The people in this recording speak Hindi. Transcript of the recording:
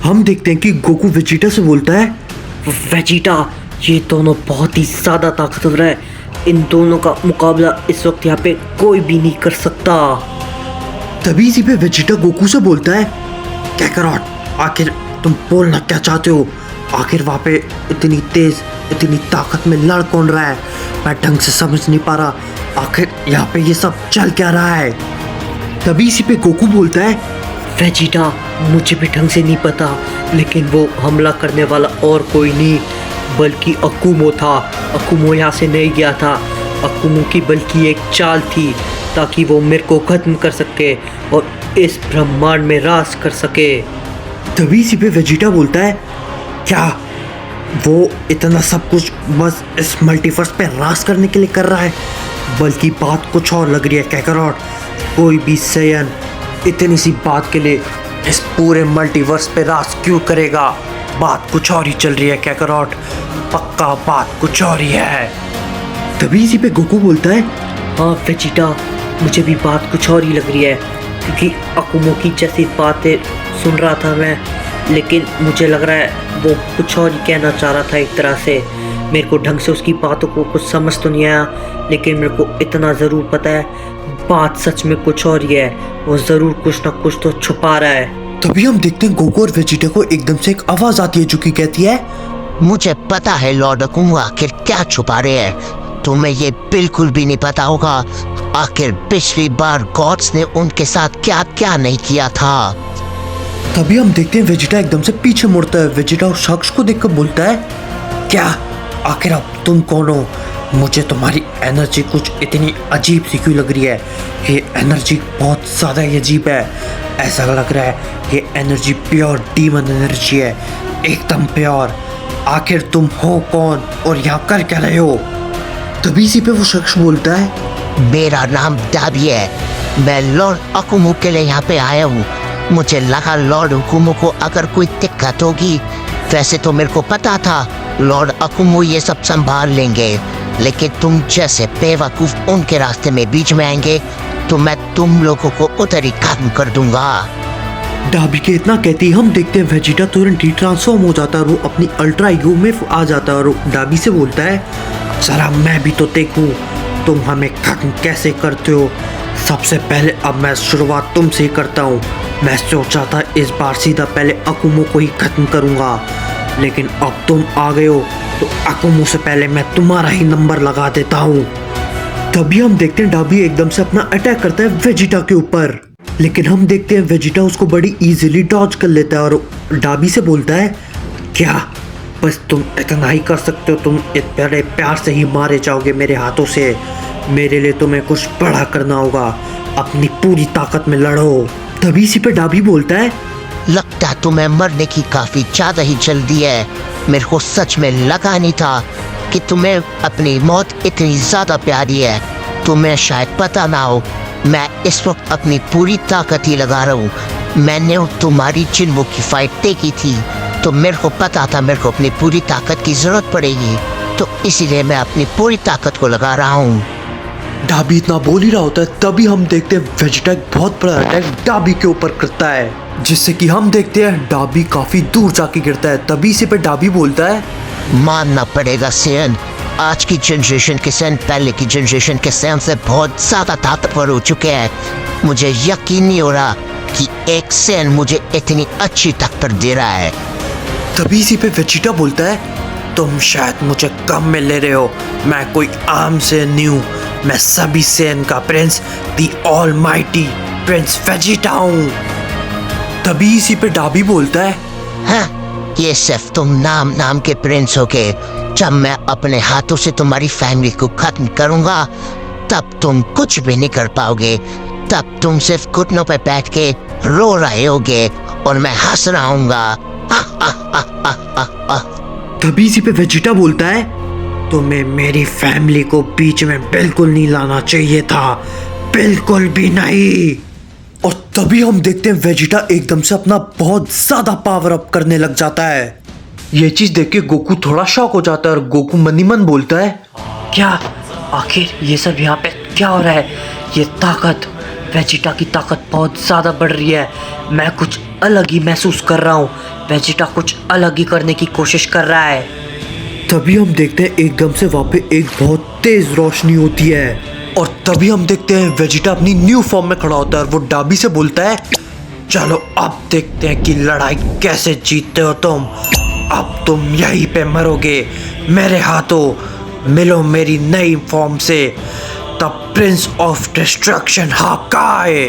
हम देखते हैं कि गोकू वेजिटा से बोलता है, वेजिटा, ये दोनों बहुत ही ज़्यादा ताकतवर है। इन दोनों का मुकाबला इस वक्त यहाँ पे कोई भी नहीं कर सकता। तभी इसी पे वेजिटा गोकू से बोलता है, कैकरॉट, आखिर तुम बोलना क्या चाहते हो? आखिर वहाँ पे इतनी तेज, इतनी ताकत में लड़ कौन रहा है? मैं ढंग से समझ नहीं पा रहा, आखिर यहाँ पे ये सब चल क्या रहा है? तभी इसी पे गोकू बोलता है, वेजिटा, मुझे भी ढंग से नहीं पता, लेकिन वो हमला करने वाला और कोई नहीं बल्कि अकुमो था। अकुमो यहाँ से नहीं गया था। अकुमो की बल्कि एक चाल थी ताकि वो मेरे को खत्म कर सके और इस ब्रह्मांड में राज कर सके। तभी इसी पे वेजिटा बोलता है, क्या वो इतना सब कुछ बस इस मल्टीवर्स पे राज करने के लिए कर रहा है? बल्कि बात कुछ और लग रही है कैकरॉट। कोई भी सैयन इतनी सी बात के लिए इस पूरे मल्टीवर्स पे राज क्यों करेगा? बात कुछ और ही चल रही है कैकरॉट, पक्का बात कुछ और ही है। तभी इसी पे गोकू बोलता है, हाँ वेजिटा, मुझे भी बात कुछ और ही लग रही है, क्योंकि अकुमो की जैसी बातें सुन रहा था मैं, लेकिन मुझे लग रहा है वो कुछ और ही कहना चाह रहा था एक तरह से। मेरे को ढंग से उसकी बातों को कुछ समझ तो नहीं आया, लेकिन मेरे को इतना ज़रूर पता है बात सच में कुछ और ही है। वो ज़रूर कुछ ना कुछ तो छुपा रहा है। तभी हम देखते हैं गोकू और वेजिटा को एकदम से एक आवाज़ आती है जो कि कहती है, मुझे पता है लॉर्ड अकुमो आखिर क्या छुपा रहे हैं। तुम्हें ये बिल्कुल भी नहीं पता होगा आखिर पिछली बार गॉड्स ने उनके साथ क्या क्या नहीं किया था। तभी हम देखते हैं वेजिटा एकदम से पीछे मुड़ता है। वेजिटा उस शख्स को देखकर बोलता है, क्या आखिर अब तुम कौन हो? मुझे तुम्हारी एनर्जी कुछ इतनी अजीब सी क्यों लग रही है? ये एनर्जी बहुत ज़्यादा ही अजीब है। ऐसा लग रहा है ये एनर्जी प्योर डीमन एनर्जी है, एकदम प्योर। आखिर तुम हो कौन और यहाँ कर क्या रहे हो? तभी इसी पे वो शख्स बोलता है, मेरा नाम डाबी है, मैं लॉर्ड अकुमो के लिए यहाँ पे आया हूँ। मुझे लगा लॉर्ड अकुमो को अगर कोई दिक्कत होगी, वैसे तो मेरे को पता था लॉर्ड अकुमो ये सब संभाल लेंगे, लेकिन तुम जैसे बेवकूफ उनके रास्ते में बीच में आएंगे तो मैं तुम लोगों को उधर ही खत्म कर दूंगा। डाबी के इतना कहते ही हम देखते हैं वेजिटा तुरंत ही ट्रांसफॉर्म हो जाता है और वो अपनी अल्ट्रा ईगो में आ जाता है और डाबी से बोलता है, जरा मैं भी तो देखूं तुम हमें खत्म कैसे करते हो। सबसे पहले अब मैं शुरुआत तुमसे ही करता हूँ। मैं सोचा था इस बार सीधा पहले अकुमो को ही खत्म करूँगा, लेकिन अब तुम आ गए हो तो अकुमो से पहले मैं तुम्हारा ही नंबर लगा देता हूँ। तभी हम देखते हैं डाबी एकदम से अपना अटैक करता है वेजिटा के ऊपर, लेकिन हम देखते हैं वेजिटा उसको बड़ी इजीली डॉज कर लेता है और डाबी से बोलता है, क्या बस तुम इतना ही कर सकते हो? तुम बड़े प्यार से ही मारे जाओगे मेरे हाथों से? मेरे लिए तुम्हें कुछ बड़ा करना होगा, अपनी पूरी ताकत में लड़ो। तभी इसी पे डाबी बोलता है, लगता तुम्हें मरने की काफी ज्यादा ही जल्दी है। मेरे को सच में लगा नहीं था कि तुम्हें अपनी मौत इतनी ज्यादा प्यारी है। तुम्हें शायद पता ना हो, मैं इस वक्त अपनी पूरी ताकत ही लगा रहा हूँ। मैंने तुम्हारी चिन्हों की फाइट देखी थी, तो मेरे को पता था मेरे को अपनी पूरी ताकत की जरूरत पड़ेगी, तो इसीलिए मैं अपनी पूरी ताकत को लगा रहा हूँ। डाबी इतना बोल ही रहा होता है, तभी हम देखते हैं वेजिटा एक बहुत बड़ा अटैक डाबी के ऊपर करता है, जिससे कि हम देखते हैं डाबी काफी दूर जाके गिरता है। तभी इसी पे डाबी बोलता है, मानना पड़ेगा सैन, आज की जनरेशन के सैन पहले की जनरेशन के सैन से बहुत ज्यादा ताकतवर हो चुके हैं। मुझे यकीन नहीं हो रहा कि एक सैन मुझे इतनी अच्छी टक्कर दे रहा है। तभी इसी पे वेजिटा बोलता है, तुम शायद मुझे कम में ले रहे हो, मैं कोई आम सैन नहीं हूँ, मैं सभी सैन का Prince, the almighty Prince Vegeta हूँ। तभी इसी पे डाबी बोलता है, हाँ, ये सिर्फ तुम नाम के प्रिंस हो के। जब मैं अपने हाथों से तुम्हारी फैमिली को खत्म करूंगा, तब तुम कुछ भी नहीं कर पाओगे। तब तुम सिर्फ घुटनों पे बैठ के रो रहे होगे और मैं हंस रहा हूँगा। तभी इसी पे वेजिटा बोलता है, तुम्हें मेरी फैमिली को बीच में बिल्कुल नहीं लाना चाहिए था, बिल्कुल भी नहीं। और तभी हम देखते हैं वेजिटा एकदम से अपना बहुत ज्यादा पावर अप करने लग जाता है। ये चीज देख के गोकू थोड़ा शॉक हो जाता है और गोकू मनी मन बोलता है, क्या आखिर ये सब यहाँ पे क्या हो रहा है? ये ताकत वेजिटा की ताकत बहुत ज़्यादा बढ़ रही है। मैं कुछ अलग ही महसूस कर रहा हूँ। वेजिटा कुछ अलग ही करने की कोशिश कर रहा है। तभी हम देखते हैं एकदम से वहाँ पे एक बहुत तेज रोशनी होती है और तभी हम देखते हैं वेजिटा अपनी न्यू फॉर्म में खड़ा होता है और वो डाबी से बोलता है, चलो अब देखते हैं कि लड़ाई कैसे जीतते हो तुम। अब तुम यहीं पे मरोगे मेरे हाथों। मिलो मेरी नई फॉर्म से, द प्रिंस ऑफ डिस्ट्रक्शन हाकाए।